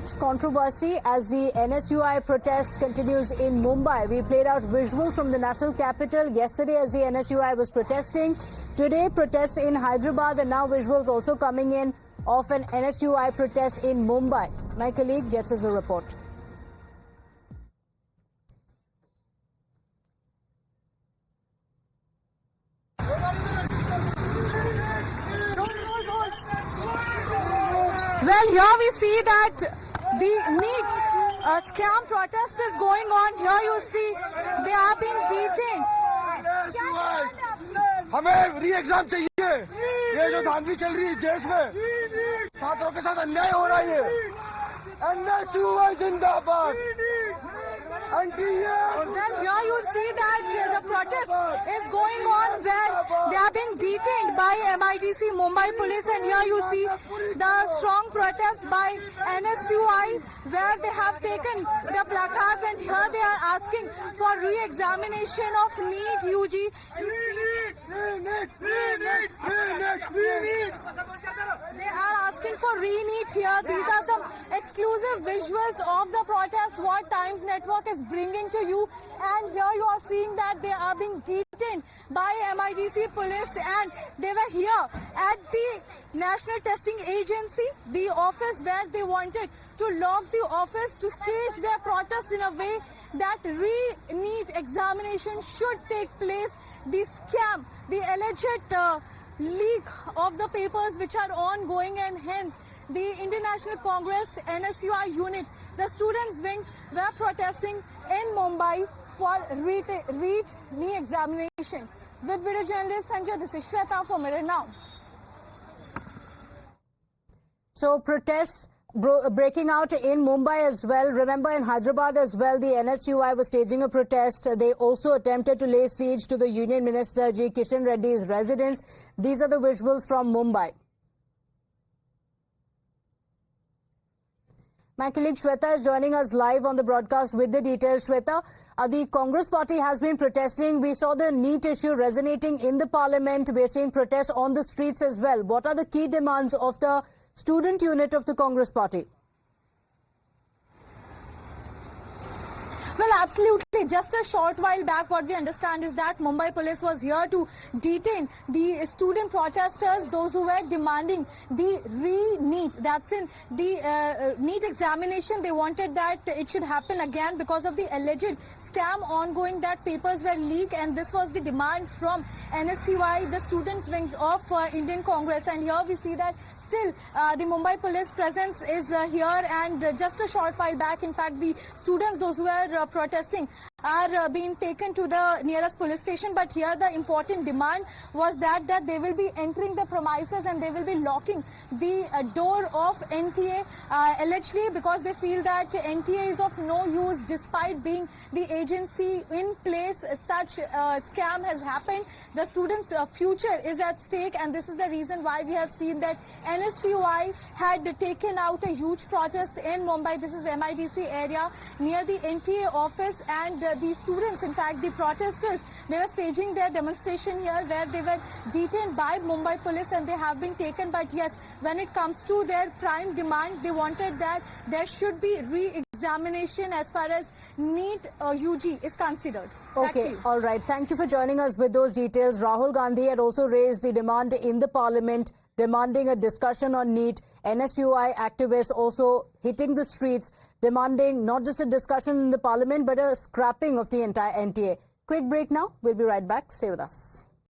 NEET controversy as the NSUI protest continues in Mumbai. We played out visuals from the national capital yesterday as the NSUI was protesting. Today, protests in Hyderabad, and now visuals also coming in of an NSUI protest in Mumbai. My colleague gets us a report. Well, here we see that the NEET scam protest is going on. Here you see they are being detained. हमें री exam चाहिए। ये जो धांधली चल रही है इस देश में, छात्रों के साथ अन्याय हो रहा है। NSUI जिंदाबाद। Well, here you see that the protest is going on where they are being detained by MIDC Mumbai police, and here you see the strong protest by NSUI where they have taken the placards, and here they are asking for re-examination of NEET UG. They are asking for re-NEET here. These are some exclusive visuals of the protest what Times Network is bringing to you, and here you are seeing that they are being detained by MIDC police, and they were here at the National Testing Agency, the office where they wanted to lock the office to stage their protest in a way that re-NEET examination should take place. The scam, the alleged leak of the papers which are ongoing, and hence the Indian National Congress NSUI unit, the students' wings, were protesting in Mumbai for NEET examination. With video journalist Sanjay, this is Shweta for Mirror Now. So protests breaking out in Mumbai as well. Remember, in Hyderabad as well, the NSUI was staging a protest. They also attempted to lay siege to the Union Minister G. Kishan Reddy's residence. These are the visuals from Mumbai. My colleague Shweta is joining us live on the broadcast with the details. Shweta, the Congress party has been protesting. We saw the NEET issue resonating in the parliament. We're seeing protests on the streets as well. What are the key demands of the student unit of the Congress party? Well, absolutely. Just a short while back, what we understand is that Mumbai police was here to detain the student protesters, those who were demanding the re-NEET. That's in the NEET examination. They wanted that it should happen again because of the alleged scam ongoing, that papers were leaked, and this was the demand from NSUI, the student wings of Indian Congress. And here we see that still the Mumbai police presence is here, and just a short while back, in fact, the students, those who are protesting, are being taken to the nearest police station. But here the important demand was that they will be entering the premises and they will be locking the door of NTA, allegedly because they feel that NTA is of no use despite being the agency in place. Such scam has happened. The students' future is at stake, and this is the reason why we have seen that NSUI had taken out a huge protest in Mumbai. This is MIDC area near the NTA office, and the students, in fact the protesters, they were staging their demonstration here where they were detained by Mumbai police and they have been taken. But yes, when it comes to their prime demand, they wanted that there should be re-examination as far as NEET UG is considered. Okay, all right. Thank you for joining us with those details. Rahul Gandhi had also raised the demand in the parliament, demanding a discussion on NEET. NSUI activists also hitting the streets, demanding not just a discussion in the parliament, but a scrapping of the entire NTA. Quick break now. We'll be right back. Stay with us.